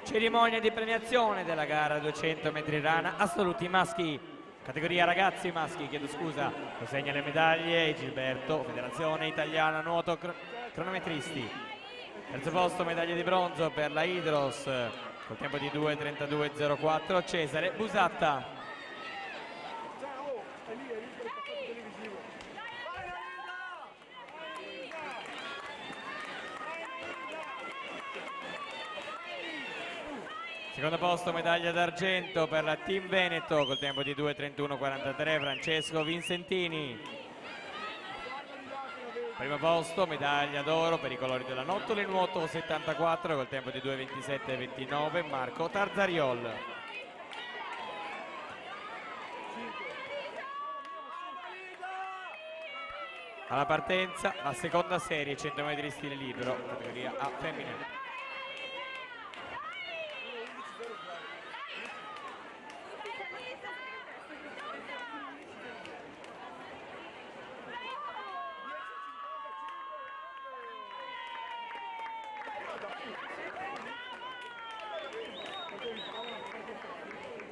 Cerimonia di premiazione della gara 200 metri rana assoluti maschi, categoria ragazzi maschi, chiedo scusa, consegna le medaglie Gilberto, Federazione Italiana Nuoto Cronometristi. Terzo posto medaglia di bronzo per la Hydros col tempo di 2:32.04 Cesare Busatta. Secondo posto medaglia d'argento per la Team Veneto col tempo di 2:31.43 Francesco Vincentini. Primo posto medaglia d'oro per i colori della Nottoli Nuoto 74 col tempo di 2:27.29 Marco Tarzariol. Alla partenza la seconda serie 100 metri stile libero categoria A femmine.